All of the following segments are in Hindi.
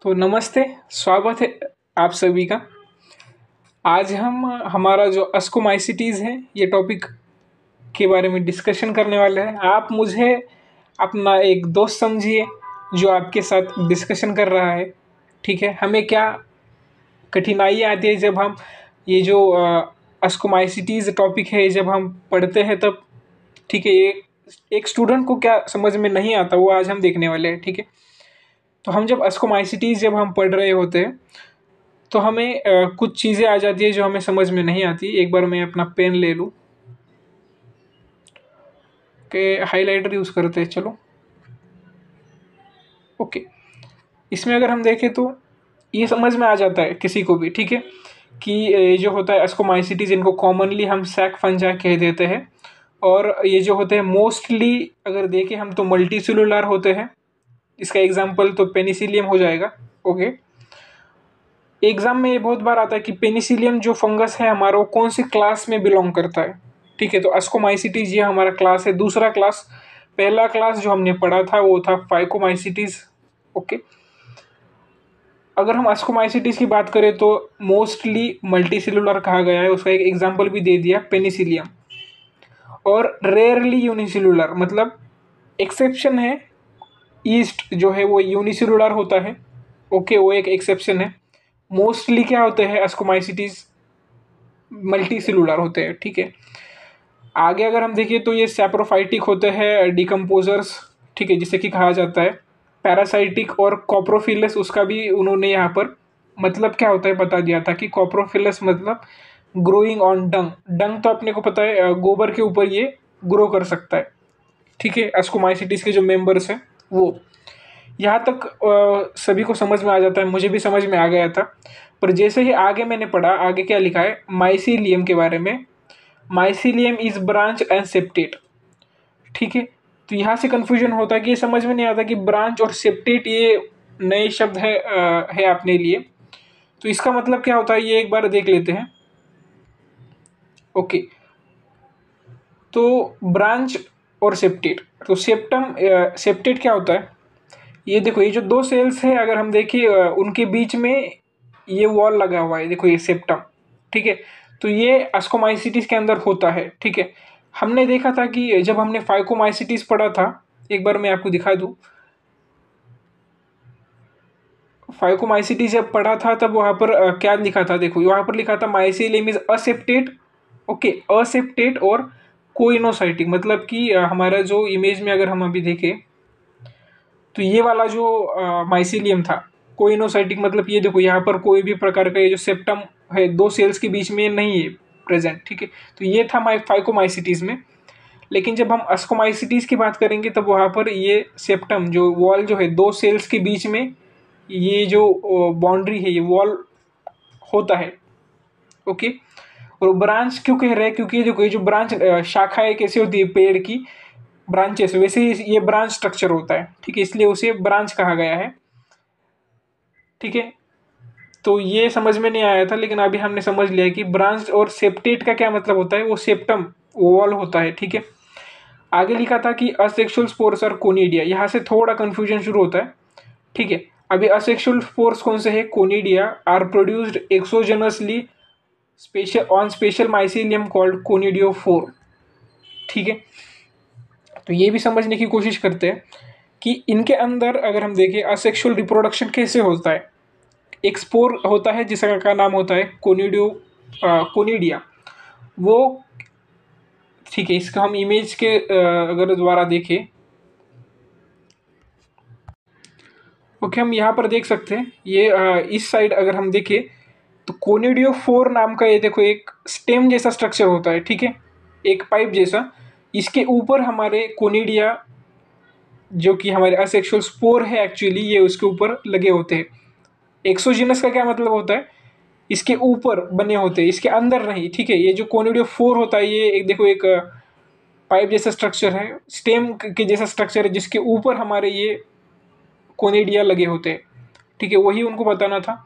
तो नमस्ते, स्वागत है आप सभी का। आज हम हमारा जो अस्कोमाइसिटीज़ है ये टॉपिक के बारे में डिस्कशन करने वाले हैं। आप मुझे अपना एक दोस्त समझिए जो आपके साथ डिस्कशन कर रहा है। ठीक है, हमें क्या कठिनाई आती है जब हम ये जो अस्कोमाइसिटीज़ टॉपिक है जब हम पढ़ते हैं तब। ठीक है, ये एक स्टूडेंट को क्या समझ में नहीं आता वो आज हम देखने वाले हैं। ठीक है, तो हम जब अस्कोमाइसिटीज़ जब हम पढ़ रहे होते हैं तो हमें कुछ चीज़ें आ जाती है जो हमें समझ में नहीं आती। एक बार मैं अपना पेन ले लूँ कि हाइलाइटर यूज़ करते हैं। चलो, ओके। इसमें अगर हम देखें तो ये समझ में आ जाता है किसी को भी। ठीक है, कि ये जो होता है अस्कोमाइसिटीज़ इनको कॉमनली हम सैक फंजा कह देते हैं। और ये जो होते हैं मोस्टली अगर देखें हम तो मल्टी सेलुलर होते हैं। इसका एग्जाम्पल तो पेनिसिलियम हो जाएगा। ओके, एग्जाम में ये बहुत बार आता है कि पेनिसिलियम जो फंगस है हमारा वो कौन सी क्लास में बिलोंग करता है। ठीक है, तो अस्कोमाइसिटीज ये हमारा क्लास है। दूसरा क्लास, पहला क्लास जो हमने पढ़ा था वो था फाइकोमाइसिटीज। ओके, अगर हम अस्कोमाइसिटीज की बात करें तो मोस्टली मल्टीसेलुलर कहा गया है। उसका एक एग्जाम्पल भी दे दिया, पेनिसिलियम। और रेयरली यूनिसेलुलर, मतलब एक्सेप्शन है, ईस्ट जो है वो यूनिसेलुलर होता है। ओके, वो एक एक्सेप्शन है। मोस्टली क्या होते हैं अस्कोमाइसिटीज मल्टी सेलुलर होते हैं। ठीक है, आगे अगर हम देखिए तो ये सैप्रोफाइटिक होते हैं, डिकम्पोजर्स। ठीक है, जिसे कि कहा जाता है पैरासाइटिक। और कॉप्रोफिलस, उसका भी उन्होंने यहाँ पर मतलब क्या होता है बता दिया था कि कॉप्रोफिलस मतलब ग्रोइंग ऑन डंग। डंग तो अपने को पता है, गोबर के ऊपर ये ग्रो कर सकता है। ठीक है, अस्कोमाइसिटीज के जो मेंबर्स हैं वो यहाँ तक सभी को समझ में आ जाता है। मुझे भी समझ में आ गया था। पर जैसे ही आगे मैंने पढ़ा, आगे क्या लिखा है माइसीलियम के बारे में। Mycelium is branch and septate. ठीक है, तो यहाँ से कंफ्यूजन होता है कि ये समझ में नहीं आता कि ब्रांच और सेप्टेट ये नए शब्द है अपने लिए। तो इसका मतलब क्या होता है ये एक बार देख लेते हैं। ओके, तो ब्रांच और सेप्टेट, तो सेप्टेट क्या होता है। ये देखो, ये जो दो सेल्स है अगर हम देखिए उनके बीच में ये वॉल लगा हुआ है। देखो ये सेप्टम। ठीक है, तो ये अस्कोमाइसिटीज के अंदर होता है। ठीक है, हमने देखा था कि जब हमने फाइकोमाइसिटीज पढ़ा था, एक बार मैं आपको दिखा दूं। फाइकोमाइसिटीज जब पढ़ा था तब वहां पर क्या लिखा था, देखो वहां पर लिखा था माइसिलियम इज असेप्टेट। ओके, असेप्टेट और कोइनोसाइटिक, मतलब कि हमारा जो इमेज में अगर हम अभी देखें तो ये वाला जो माइसिलियम था कोइनोसाइटिक, मतलब ये देखो यहाँ पर कोई भी प्रकार का ये जो सेप्टम है दो सेल्स के बीच में नहीं है प्रेजेंट। ठीक है, तो ये था फाइकोमाइसिटीज में। लेकिन जब हम अस्कोमाइसिटीज की बात करेंगे तब वहाँ पर ये सेप्टम जो वॉल जो है दो सेल्स के बीच में ये जो बाउंड्री है ये वॉल होता है। ओके, और ब्रांच क्यों कह रहे हैं, क्योंकि ये जो ब्रांच शाखाएं कैसे होती है पेड़ की ब्रांचेस, वैसे ही ये ब्रांच स्ट्रक्चर होता है। ठीक है, इसलिए उसे ब्रांच कहा गया है। ठीक है, तो ये समझ में नहीं आया था लेकिन अभी हमने समझ लिया कि ब्रांच और सेप्टेट का क्या मतलब होता है। वो सेप्टम वॉल होता है। ठीक है, आगे लिखा था कि असेक्सुअल स्पोर्स और कोनिडिया, यहाँ से थोड़ा कंफ्यूजन शुरू होता है। ठीक है, अभी असेक्सुअल स्पोर्स कौन से है, conidia are produced exogenously special on special mycelium called conidiophore. ठीक है, तो ये भी समझने की कोशिश करते हैं कि इनके अंदर अगर हम देखें असेक्सुअल रिप्रोडक्शन कैसे होता है। एक स्पोर होता है जिसका का नाम होता है कोनिडिया। वो, ठीक है, इसका हम इमेज के अगर द्वारा देखें। ओके, हम यहाँ पर देख सकते हैं ये इस साइड अगर हम देखें तो कोनिडियो फोर नाम का ये देखो एक स्टेम जैसा स्ट्रक्चर होता है। ठीक है, एक पाइप जैसा, इसके ऊपर हमारे कोनिडिया जो कि हमारे असेक्सुअल स्पोर है एक्चुअली ये उसके ऊपर लगे होते हैं। एक्सोजिनस का क्या मतलब होता है, इसके ऊपर बने होते हैं, इसके अंदर नहीं। ठीक है, ये जो कोनिडियो फोर होता है ये एक देखो एक पाइप जैसा स्ट्रक्चर है, स्टेम के जैसा स्ट्रक्चर है जिसके ऊपर हमारे ये कोनिडिया लगे होते हैं। ठीक है, वही उनको बताना था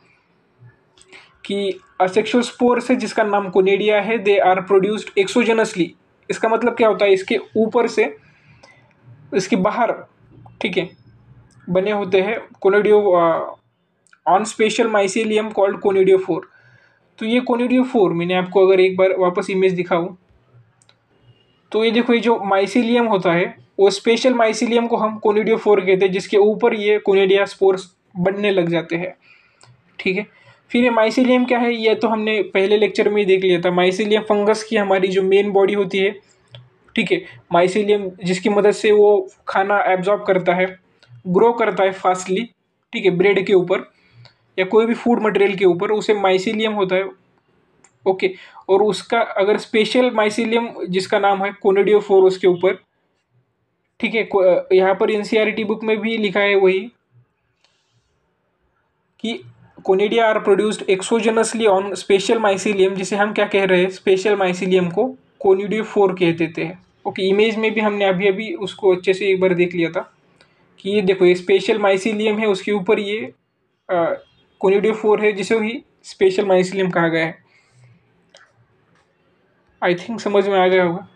कि असेक्सुअल स्पोर से जिसका नाम कोनिडिया है दे आर प्रोड्यूस्ड एक्सोजेनसली। इसका मतलब क्या होता है, इसके ऊपर से इसके बाहर, ठीक है, बने होते हैं conidia on special mycelium called conidiophore. तो ये कोनिडियोफोर, मैंने आपको अगर एक बार वापस इमेज दिखाऊं तो ये देखो, ये जो माइसीलियम होता है वो स्पेशल माइसीलियम को हम कोनिडियोफोर कहते हैं, जिसके ऊपर ये कोनिडिया स्पोर्स बनने लग जाते हैं। ठीक है, फिर ये माइसीलियम क्या है, ये तो हमने पहले लेक्चर में ही देख लिया था। माइसीलियम फंगस की हमारी जो मेन बॉडी होती है, ठीक है, माइसीलियम जिसकी मदद से वो खाना एब्जॉर्ब करता है, ग्रो करता है फास्टली, ठीक है, ब्रेड के ऊपर या कोई भी फूड मटेरियल के ऊपर, उसे माइसीलियम होता है। ओके, और उसका अगर स्पेशल माइसीलियम जिसका नाम है कोनिडियोफोर उसके ऊपर, ठीक है, यहाँ पर एनसीईआरटी बुक में भी लिखा है वही कि conidia are produced exogenously on special mycelium, जिसे हम क्या कह रहे हैं, स्पेशल माइसीलियम को कोनिडियोफोर कह देते हैं। ओके, इमेज में भी हमने अभी अभी उसको अच्छे से एक बार देख लिया था कि ये देखो, ये स्पेशल माइसीलियम है, उसके ऊपर ये कोनिडियोफोर है, जिसे ही स्पेशल माइसीलियम कहा गया है। आई थिंक समझ में आ गया होगा।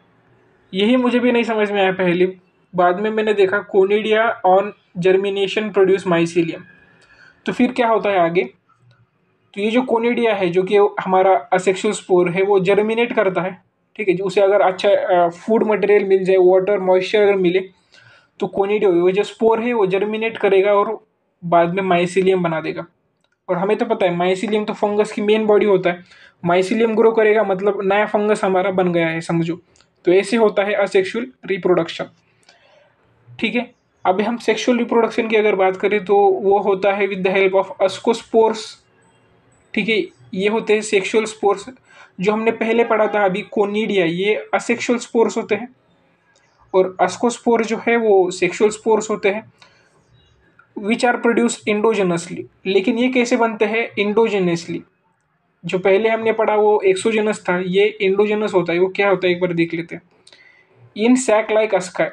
यही मुझे भी नहीं समझ में आया पहले, बाद में मैंने देखा conidia on germination produce mycelium. तो फिर क्या होता है आगे, तो ये जो कोनिडिया है जो कि हमारा असेक्सुअल स्पोर है, वो जर्मिनेट करता है। ठीक है, उसे अगर अच्छा फूड मटेरियल मिल जाए, वाटर मॉइस्चर अगर मिले, तो कोनिडिया वो जो स्पोर है वो जर्मिनेट करेगा और बाद में माइसीलियम बना देगा। और हमें तो पता है माइसीलियम तो फंगस की मेन बॉडी होता है। माइसीलियम ग्रो करेगा मतलब नया फंगस हमारा बन गया है, समझो। तो ऐसे होता है असेक्सुअल रिप्रोडक्शन। ठीक है, अब हम सेक्सुअल रिप्रोडक्शन की अगर बात करें तो वो होता है विद द हेल्प ऑफ अस्कोस्पोर्स। ठीक है, ये होते हैं सेक्सुअल स्पोर्स। जो हमने पहले पढ़ा था अभी कोनिडिया, ये असेक्सुअल स्पोर्स होते हैं, और अस्कोस्पोर जो है वो सेक्सुअल स्पोर्स होते हैं, विच आर प्रोड्यूस इंडोजेनसली। लेकिन ये कैसे बनते हैं, इंडोजेनसली। जो पहले हमने पढ़ा वो एक्सोजेनस था, ये इंडोजेनस होता है। वो क्या होता है एक बार देख लेते हैं। इन सैक लाइक अस्काई,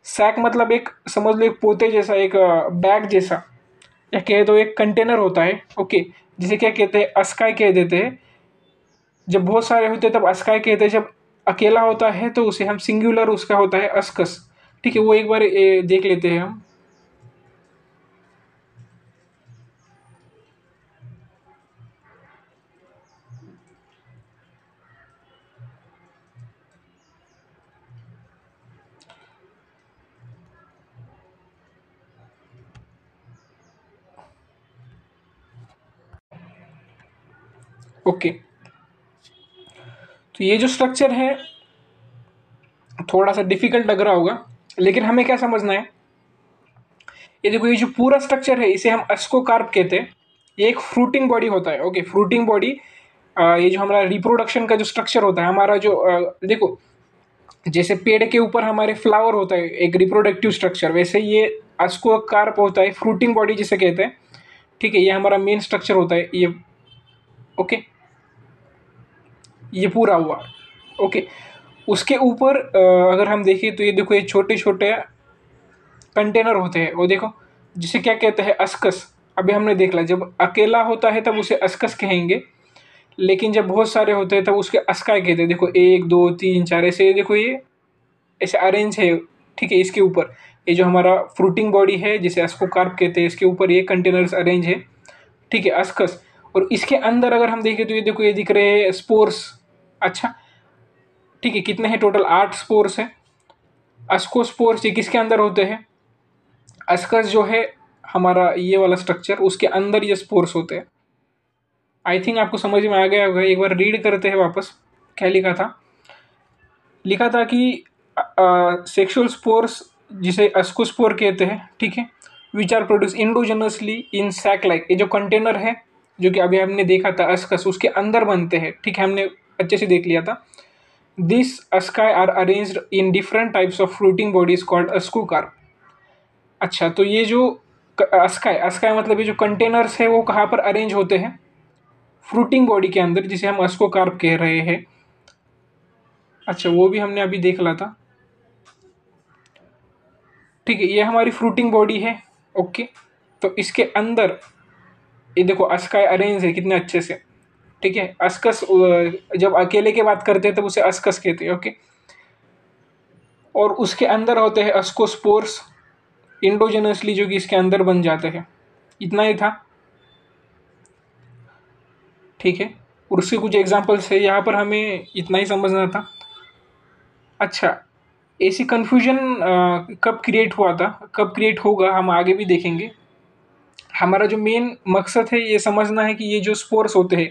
सैक मतलब एक समझ लो एक पोते जैसा, एक बैग जैसा, या कहे तो एक कंटेनर होता है। ओके, जिसे क्या कहते हैं, अस्काई कह देते हैं। जब बहुत सारे होते हैं तब अस्काई कहते हैं, जब अकेला होता है तो उसे हम सिंगुलर उसका होता है अस्कस। ठीक है, वो एक बार देख लेते हैं हम। ओके, तो ये जो स्ट्रक्चर है थोड़ा सा डिफिकल्ट लग रहा होगा, लेकिन हमें क्या समझना है, ये देखो, ये जो पूरा स्ट्रक्चर है इसे हम अस्कोकार्प कहते हैं। ये एक फ्रूटिंग बॉडी होता है। ओके, फ्रूटिंग बॉडी, ये जो हमारा रिप्रोडक्शन का जो स्ट्रक्चर होता है हमारा, जो देखो, जैसे पेड़ के ऊपर हमारे फ्लावर होता है एक रिप्रोडक्टिव स्ट्रक्चर, वैसे ये अस्कोकार्प होता है, फ्रूटिंग बॉडी जिसे कहते हैं। ठीक है, ये हमारा मेन स्ट्रक्चर होता है ये। ओके, ये पूरा हुआ। ओके, उसके ऊपर अगर हम देखें तो ये देखो, ये छोटे छोटे कंटेनर होते हैं, वो देखो, जिसे क्या कहते हैं, अस्कस। अभी हमने देख लिया, जब अकेला होता है तब उसे अस्कस कहेंगे, लेकिन जब बहुत सारे होते हैं तब उसके अस्काई कहते हैं। देखो, एक दो तीन चार, ऐसे देखो, ये ऐसे अरेंज है। ठीक है, इसके ऊपर ये जो हमारा फ्रूटिंग बॉडी है जिसे अस्कोकार्प कहते हैं, इसके ऊपर ये कंटेनर्स अरेंज है। ठीक है, अस्कस। और इसके अंदर अगर हम देखें तो ये देखो, ये दिख रहे हैं स्पोर्स। अच्छा, ठीक है, कितने हैं टोटल, 8 स्पोर्स हैं। अस्कोस्पोर्स ये किसके अंदर होते हैं, अस्कस जो है हमारा ये वाला स्ट्रक्चर, उसके अंदर ये स्पोर्स होते हैं। आई थिंक आपको समझ में आ गया होगा। एक बार रीड करते हैं वापस, क्या लिखा था। लिखा था कि सेक्सुअल स्पोर्स जिसे अस्कोस्पोर कहते हैं, ठीक है, which are produce endogenously in sac like. ये जो कंटेनर है जो कि अभी हमने देखा था अस्कस, उसके अंदर बनते हैं। ठीक है, हमने अच्छे से देख लिया था। This asci are arranged in different types of fruiting bodies called ascocarp. अच्छा, तो ये जो अस्काई, अस्काई मतलब ये जो कंटेनर्स है वो कहाँ पर अरेंज होते हैं, फ्रूटिंग बॉडी के अंदर, जिसे हम अस्कोकार्प कह रहे हैं। अच्छा, वो भी हमने अभी देख ला था। ठीक है, ये हमारी फ्रूटिंग बॉडी है। ओके, तो इसके अंदर ये देखो अस्काई अरेंज है कितने अच्छे से। ठीक है, अस्कस जब अकेले की बात करते हैं तब उसे अस्कस कहते हैं। ओके, और उसके अंदर होते हैं अस्कोस्पोर्स इंडोजेनसली, जो कि इसके अंदर बन जाते हैं। इतना ही था। ठीक है, और उसके कुछ एग्जांपल्स है। यहाँ पर हमें इतना ही समझना था। अच्छा, ऐसी कन्फ्यूजन कब क्रिएट हुआ था, कब क्रिएट होगा, हम आगे भी देखेंगे। हमारा जो मेन मकसद है ये समझना है कि ये जो स्पोर्स होते हैं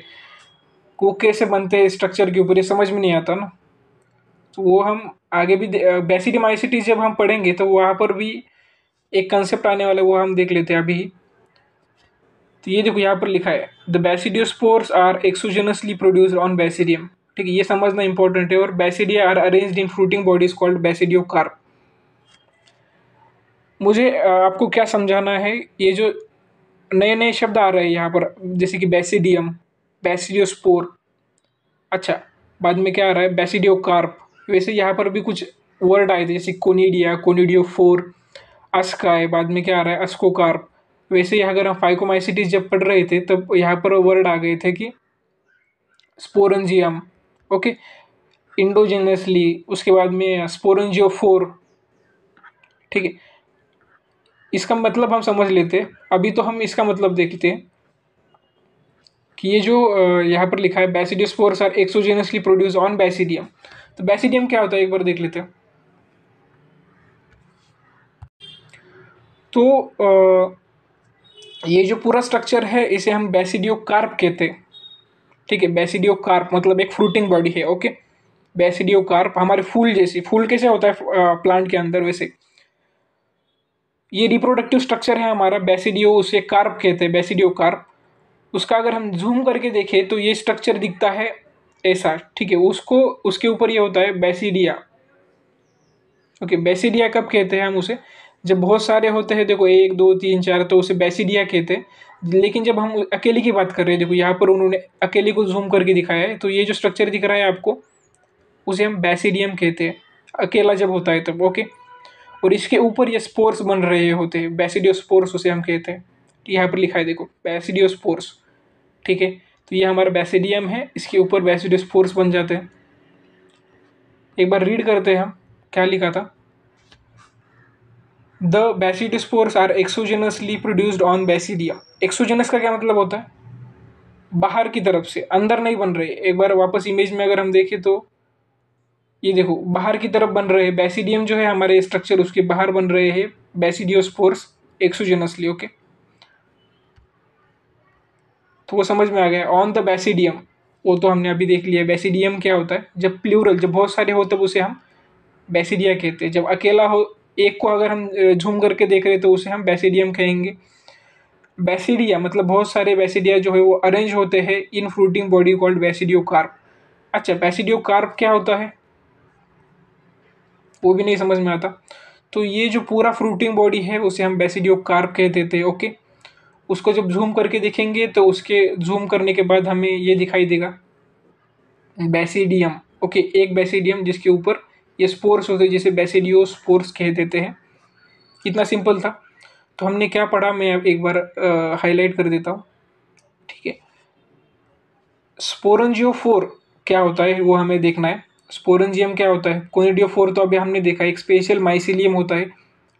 वो कैसे बनते हैं, स्ट्रक्चर के ऊपर ये समझ में नहीं आता ना, तो वो हम आगे भी बेसिडियोमाइसिटीज जब हम पढ़ेंगे तो वहाँ पर भी एक कंसेप्ट आने वाला है, वो हम देख लेते हैं अभी। तो ये देखो यहाँ पर लिखा है the basidiospores are exogenously produced on basidium. ठीक है, ये समझना इंपॉर्टेंट है। और basidia are arranged in fruiting bodies called basidiocarp. मुझे आपको क्या समझाना है, ये जो नए नए शब्द आ रहे हैं यहाँ पर, जैसे कि बैसिडियम, बैसिडियोस्पोर, अच्छा बाद में क्या आ रहा है बैसिडियोकार्प, वैसे यहाँ पर भी कुछ वर्ड आए थे जैसे कोनिडिया, कोनिडियोफोर, अस्काय, बाद में क्या आ रहा है अस्कोकार्प। वैसे ही अगर हम फाइकोमाइसिटीज जब पढ़ रहे थे तब यहाँ पर वर्ड आ गए थे कि स्पोरेंजियम, ओके, इंडोजेनसली, उसके बाद में स्पोरेंजियोफोर। ठीक है, इसका मतलब हम समझ लेते हैं। अभी तो हम इसका मतलब देखते हैं कि ये जो यहाँ पर लिखा है basidiospores are exogenously produce on basidium. तो बैसिडियम क्या होता है एक बार देख लेते हैं। तो ये जो पूरा स्ट्रक्चर है इसे हम बैसिडियोकार्प कहते हैं। ठीक है, बैसिडियोकार्प मतलब एक फ्रूटिंग बॉडी है। ओके, बैसिडियोकार्प हमारे फूल जैसी, फूल कैसे होता है प्लांट के अंदर, वैसे ये रिप्रोडक्टिव स्ट्रक्चर है हमारा बैसिडियो, उसे कार्प कहते हैं, बैसिडियोकार्प। उसका अगर हम जूम करके देखें तो ये स्ट्रक्चर दिखता है ऐसा। ठीक है, उसको उसके ऊपर ये होता है बैसिडिया। ओके, बैसिडिया कब कहते हैं हम उसे, जब बहुत सारे होते हैं, देखो 1 2 3 4, तो उसे बैसिडिया कहते हैं। लेकिन जब हम अकेले की बात कर रहे हैं, देखो यहाँ पर उन्होंने अकेले को जूम करके दिखाया है, तो ये जो स्ट्रक्चर दिख रहा है आपको उसे हम बैसिडियम कहते हैं, अकेला जब होता है तब। ओके, और इसके ऊपर ये स्पोर्स बन रहे होते हैं, बैसिडियोस्पोर्स उसे हम कहते हैं। यहाँ पर लिखा है देखो बैसिडियोस्पोर्स। ठीक है, तो ये हमारा बैसिडियम है, इसके ऊपर बैसिडियोस्पोर्स बन जाते हैं। एक बार रीड करते हैं हम क्या लिखा था। The basidiospores are exogenously produced on basidia. Exogenous का क्या मतलब होता है, बाहर की तरफ से, अंदर नहीं बन रहे। एक बार वापस इमेज में अगर हम देखें तो ये देखो बाहर की तरफ बन रहे हैं, बैसिडियम जो है हमारे स्ट्रक्चर उसके बाहर बन रहे हैं बैसिडियोस्पोर्स एक्सोजेनसली। ओके, तो वो समझ में आ गया। ऑन द बैसिडियम, वो तो हमने अभी देख लिया। बैसिडियम क्या होता है, जब प्लूरल, जब बहुत सारे हो तब उसे हम बैसिडिया कहते हैं। जब अकेला हो, एक को अगर हम झूम करके देख रहे तो उसे हम बैसिडियम कहेंगे। बैसिडिया मतलब बहुत सारे बैसिडिया जो है वो अरेंज होते हैं इन फ्रूटिंग बॉडी कॉल्ड बैसिडियोकार्प। अच्छा, बैसिडियोकार्प क्या होता है वो भी नहीं समझ में आता। तो ये जो पूरा फ्रूटिंग बॉडी है उसे हम बैसिडियोकार्प कह देते हैं। ओके, उसको जब जूम करके देखेंगे तो उसके जूम करने के बाद हमें ये दिखाई देगा बैसिडियम। ओके, एक बैसिडियम जिसके ऊपर ये स्पोर्स होते हैं, जिसे बैसिडियो स्पोर्स कह देते हैं। इतना सिंपल था। तो हमने क्या पढ़ा, मैं अब एक बार हाईलाइट कर देता हूँ। ठीक है, स्पोरेंजियोफोर क्या होता है वो हमें देखना है। स्पोरेंजियम क्या होता है, कोनिडियोफोर तो अभी हमने देखा, एक स्पेशल माइसिलियम होता है।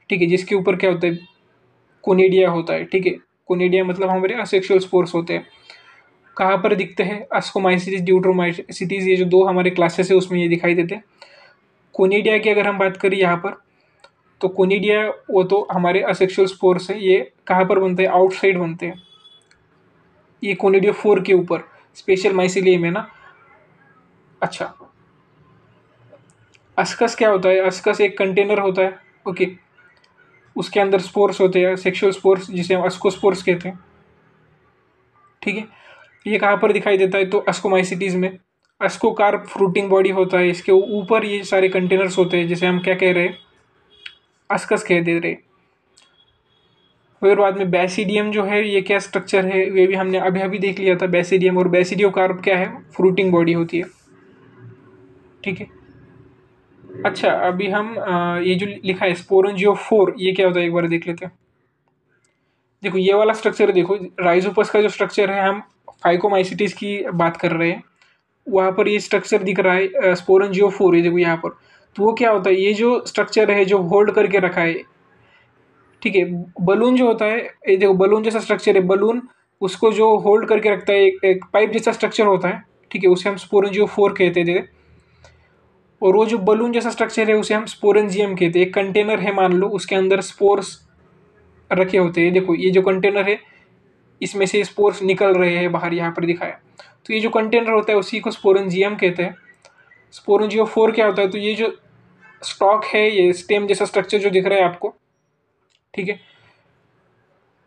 ठीक है, जिसके ऊपर क्या होता है कोनिडिया होता है। ठीक है, कोनिडिया मतलब हमारे असेक्सुअल स्पोर्स होते हैं। कहाँ पर दिखते हैं, अस्कोमाइसिटीज, ड्यूट्रोमाइसिटीज, ये जो दो हमारे क्लासेस है उसमें ये दिखाई देते हैं। कोनिडिया की अगर हम बात करें यहाँ पर, तो कोनिडिया वो तो हमारे असेक्सुअल स्पोर्स है। ये कहाँ पर बनते हैं, आउटसाइड बनते हैं। ये कोनिडियोफोर के ऊपर स्पेशल माइसिलियम है ना। अच्छा, अस्कस क्या होता है, अस्कस एक कंटेनर होता है। ओके, उसके अंदर स्पोर्स होते हैं, सेक्सुअल स्पोर्स, जिसे हम अस्कोस्पोर्स कहते हैं। ठीक है, ये कहाँ पर दिखाई देता है, तो अस्कोमाइसिटीज में। अस्कोकार्प फ्रूटिंग बॉडी होता है, इसके ऊपर ये सारे कंटेनर्स होते हैं, जिसे हम क्या कह रहे हैं, अस्कस कह दे रहे। फिर बाद में बैसिडियम जो है ये क्या स्ट्रक्चर है, ये भी हमने अभी अभी देख लिया था बैसिडियम। और बैसिडियोकार्प क्या है, फ्रूटिंग बॉडी होती है। ठीक है, अच्छा अभी हम ये जो लिखा है स्पोरेंजियोफोर, ये क्या होता है एक बार देख लेते हैं। देखो ये वाला स्ट्रक्चर देखो, राइजोपस का जो स्ट्रक्चर है, हम फाइकोमाइसिटीज की बात कर रहे हैं, वहाँ पर ये स्ट्रक्चर दिख रहा है स्पोरेंजियोफोर। ये देखो यहाँ पर, तो वो क्या होता है, ये जो स्ट्रक्चर है जो होल्ड करके रखा है। ठीक है, बलून जो होता है, ये देखो बलून जैसा स्ट्रक्चर है, बलून उसको जो होल्ड करके रखता है, एक पाइप जैसा स्ट्रक्चर होता है, ठीक है, उसे हम स्पोरेंजियोफोर कहते थे। और वो जो बलून जैसा स्ट्रक्चर है उसे हम स्पोरेंजियम कहते हैं। एक कंटेनर है मान लो, उसके अंदर स्पोर्स रखे होते हैं। देखो ये जो कंटेनर है, इसमें से स्पोर्स निकल रहे हैं बाहर, यहाँ पर दिखाया। तो ये जो कंटेनर होता है उसी को स्पोरेंजियम कहते हैं। स्पोरेंजियोफोर क्या होता है, तो ये जो स्टॉक है, ये स्टेम जैसा स्ट्रक्चर जो दिख रहा है आपको, ठीक है,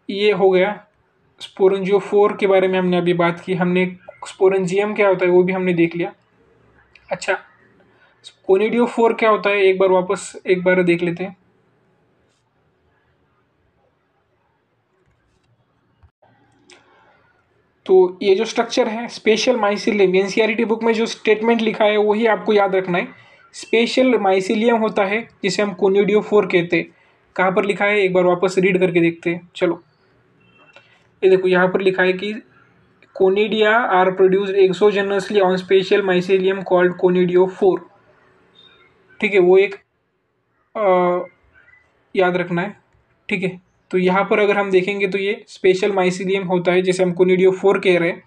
ये हो गया स्पोरेंजियोफोर के बारे में हमने अभी बात की। हमने स्पोरेंजियम क्या होता है वो भी हमने देख लिया। अच्छा, कोनिडियोफोर क्या होता है, एक बार वापस एक बार देख लेते हैं। तो ये जो स्ट्रक्चर है स्पेशल माइसिलियम, एनसीईआरटी बुक में जो स्टेटमेंट लिखा है वही आपको याद रखना है। स्पेशल माइसिलियम होता है जिसे हम कोनिडियोफोर कहते हैं। कहाँ पर लिखा है एक बार वापस रीड करके देखते हैं। चलो, ये देखो यहाँ पर लिखा है कि conidia are produced exogenously on special mycelium called conidiophore. ठीक है, वो एक याद रखना है। ठीक है, तो यहाँ पर अगर हम देखेंगे तो ये स्पेशल माइसिलियम होता है जिसे हम कोनिडियोफोर कह रहे हैं।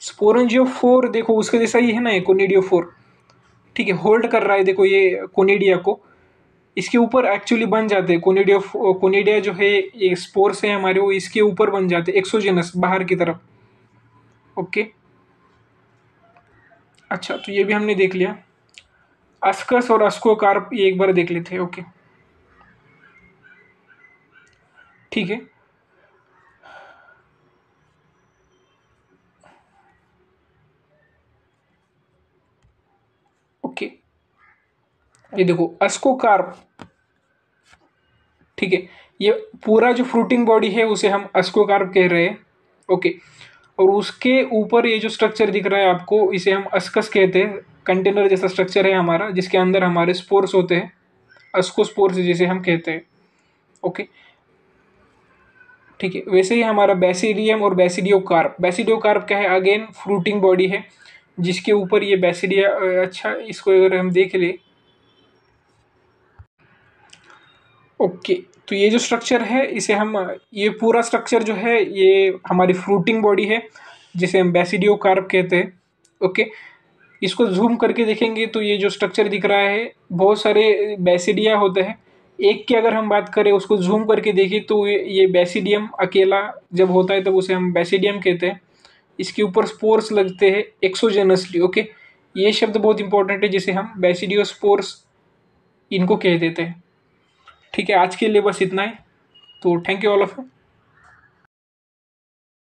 स्पोरेंजियोफोर देखो उसके जैसा ही है ना, ये कोनिडियोफोर, ठीक है, होल्ड कर रहा है। देखो ये कोनिडिया को, इसके ऊपर एक्चुअली बन जाते हैं कोनिडिया जो है, ये स्पोर्स है हमारे, वो इसके ऊपर बन जाते हैं एक्सोजेनस, बाहर की तरफ। ओके, अच्छा, तो ये भी हमने देख लिया। अस्कस और अस्कोकार्प ये एक बार देख लेते हैं। ओके, ठीक है, ओके, ये देखो अस्कोकार्प, ठीक है, ये पूरा जो फ्रूटिंग बॉडी है उसे हम अस्कोकार्प कह रहे हैं। ओके, और उसके ऊपर ये जो स्ट्रक्चर दिख रहा है आपको, इसे हम अस्कस कहते हैं। कंटेनर जैसा स्ट्रक्चर है हमारा, जिसके अंदर हमारे स्पोर्स होते हैं, अस्कोस्पोर्स जिसे हम कहते हैं। ओके, ठीक है, वैसे ही हमारा बेसिडियम और बेसिडियोकार्प। बेसिडियोकार्प क्या है, अगेन फ्रूटिंग बॉडी है जिसके ऊपर ये बेसिडिया, अच्छा इसको अगर हम देख ले, ओके, तो ये जो स्ट्रक्चर है इसे हम, ये पूरा स्ट्रक्चर जो है ये हमारी फ्रूटिंग बॉडी है जिसे हम बेसिडियोकार्प कहते हैं। ओके, इसको जूम करके देखेंगे तो ये जो स्ट्रक्चर दिख रहा है, बहुत सारे बेसिडिया होते हैं। एक की अगर हम बात करें, उसको जूम करके देखें तो ये बेसिडियम अकेला जब होता है तब उसे हम बेसिडियम कहते हैं। इसके ऊपर स्पोर्स लगते हैं एक्सोजेनसली। ओके, ये शब्द बहुत इंपॉर्टेंट है जिसे हम बेसिडियोस्पोर्स इनको कह देते हैं। ठीक है, आज के लिए बस इतना ही। तो thank you all of you.